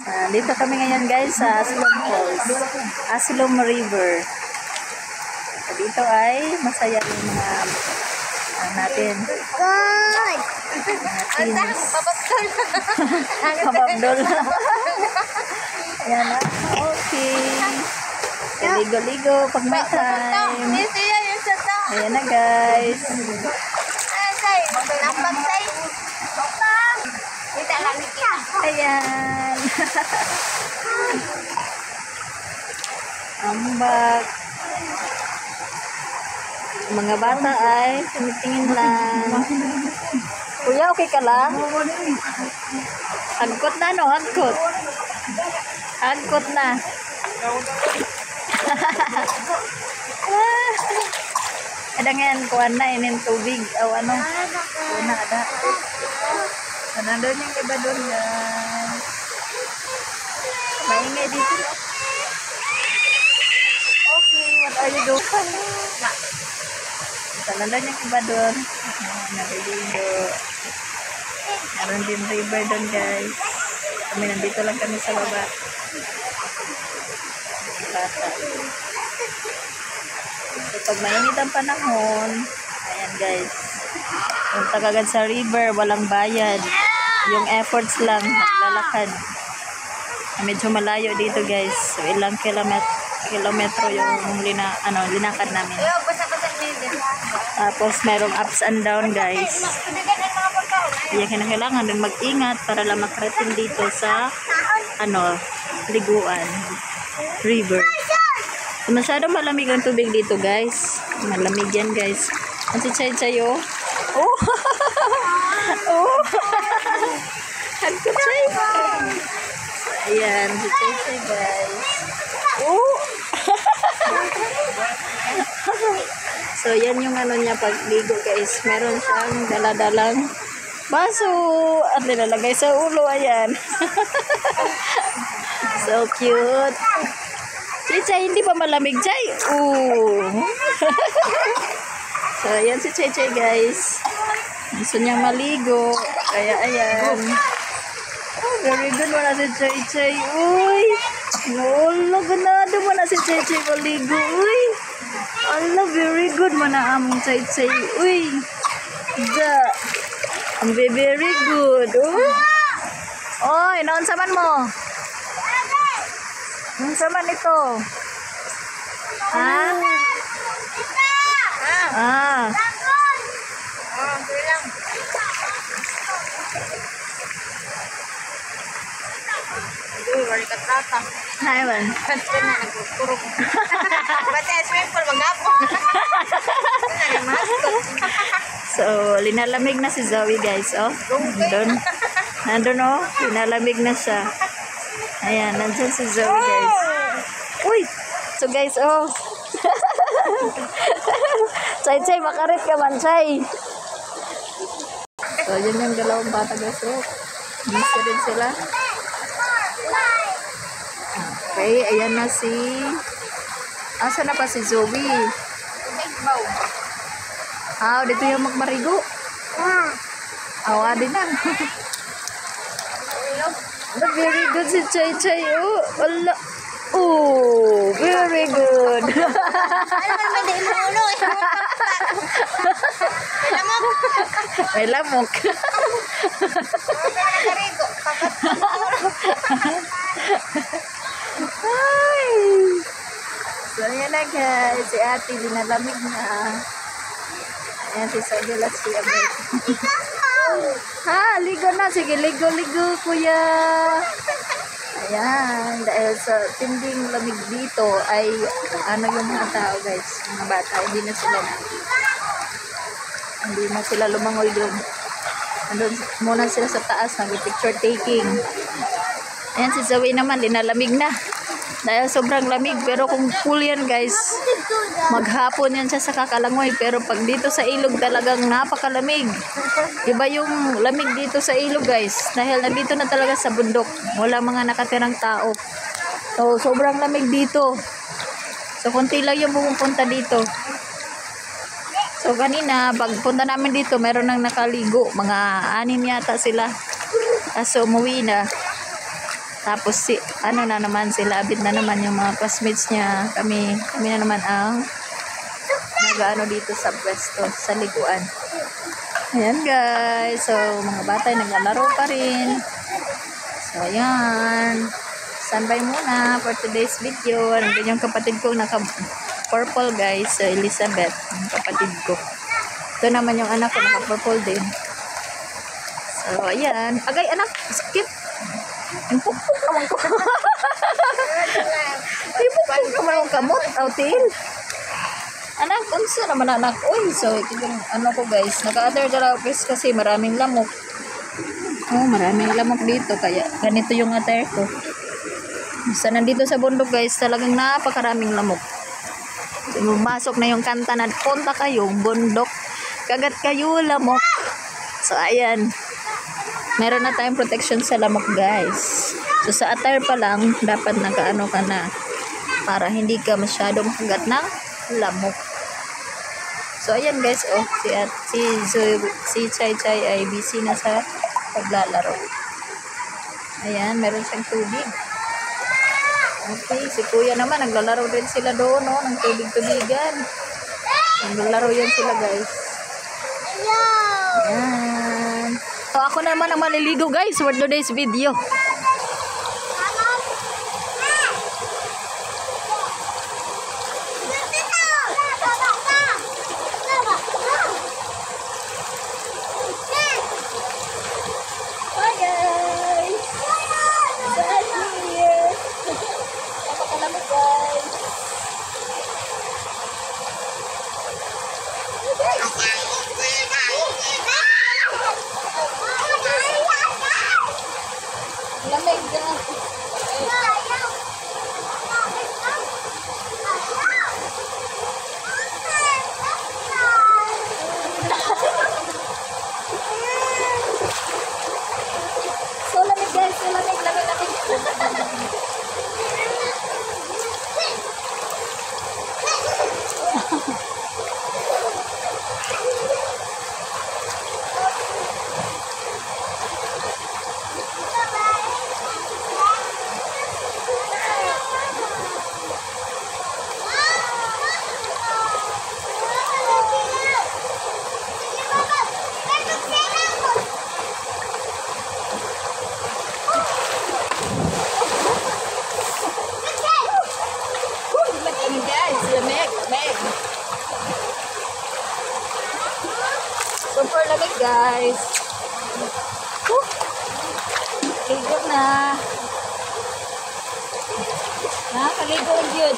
Dito kami ngayon guys sa Asilom Falls, Asilom River. Dito ay masaya yung mga natin. God! Teens. Papabdol. Ayan na. Okay. Ligo-ligo pag may time. Ayan na guys. Ayan. Ambak. Mga bata ay tumitingin lang. Kuya, okay ka lang? Hagkot na, no? Hagkot. Hagkot na. Ada ngayon, kuha na, inin tubig. O ano? Kuha na, ada. Nandun yung iba doon, guys. Maingay dito. Okay, what are you doing? Nandun yung iba doon. Naliligo. Meron din river doon, guys. Kami nandito lang kami sa baba. Bata. So, pag mainit ang panahon, ayan guys, punta kagad sa river, walang bayad. Yung efforts lang, maglalakad. Medyo malayo dito guys. So, ilang kilometro yung linakad namin. Tapos, merong ups and down guys. Kaya kailangan din mag-ingat para lang makarating dito sa liguan, river. So, masyadong malamig ang tubig dito guys. Malamig yan guys. Ang si Chay oh. Oh. Oh. Hagkot Chay. Ayan, si Chay guys. Oh. So, yan yung niya pagligo guys. Meron siyang daladalang baso at nilalagay sa ulo. Ayan. So cute. Chay, hindi pa malamig, Chay. Ooh. So, ayan si Chay guys. Gusto niyang maligo. Kaya, ayan. Oh, very good mo na si Chay. Uy. Wala, ganado mo na si Chay maligo. Uy. Allah, very good mo na among Chay. Uy. Very good. Oy, naon saman mo? Naon saman ito? Ha? Ah. Hai man. So, linalamig na si Zoe guys, oh. Nandun oh, linalamig na siya. Ayan, nandyan si Zoe guys. Uy! So guys, oh. Chay, makarit ka man, Chay. So, yun yung dalawang bata guys, oh. Bisa din sila. Okay, ayan na si... Asa na pa si Zoe? Dito yung magmarigo. Din na. Very good si Chay. Oh, wala. Oh, very good. May lamok. Ay. So, yan na guys. Si ate, dinalamig na. Ayan, si Sagila, si Abel. Ha, ligo na. Sige, ligo, kuya. Ayan, dahil sa tinding lamig dito ay yung mga tao guys, mga bata, hindi na sila lumangoy doon. Andun muna sila sa taas, nag-picture taking. Ayan, si Zoe naman, dinalamig na. Dahil sobrang lamig, pero kung cool yan guys, maghapon yan siya sa kakalangoy. Pero pag dito sa ilog talagang napakalamig. Iba yung lamig dito sa ilog guys. Dahil nandito na talaga sa bundok. Wala mga nakatirang tao. So, sobrang lamig dito. So, konti lang yung pumupunta dito. So, kanina, pagpunta namin dito, meron nang nakaligo. Mga 6 yata sila. Kaso, umuwi na. Tapos ano na naman sila, abit na naman yung mga classmates niya. Kami na naman ang nag-ano dito sa pwesto, sa liguan. Ayan guys, so mga bata ay naglalaro pa rin. So ayan, standby muna for today's video. Nandun yung kapatid ko naka-purple guys, so Elizabeth, yung kapatid ko. Ito naman yung anak ko, naka-purple din. So ayan, agay anak, skip. Impukpuk naman ko. Impukpuk naman ang kamot, autil. Anak, unsa naman anak. Uy, so ito yung ano ko guys. Naka-other office kasi maraming lamok. Oh, maraming lamok dito. Kaya ganito yung attire ko. Basta nandito sa bundok guys, talagang napakaraming lamok. So, pumasok na yung kanta na punta kayo, bundok. Kagat kayo, lamok. So ayan. Meron na tayong protection sa lamok guys. So sa attire pa lang, dapat nakaano ka na para hindi ka masyadong kagat ng lamok. So ayan guys, oh, si Chay Chay ay busy na sa paglalaro. Ayan, meron siyang tubig. Okay, si Kuya naman naglalaro din sila doon, no, ng tubig-tubigan. Naglalaro yan sila guys. Ayan. So ako naman ang maliligo guys for today's video. Lamig dyan. So lamig guys, so lamig. Lamig. Super lamig guys. Ligo na. Nakakaligo yun.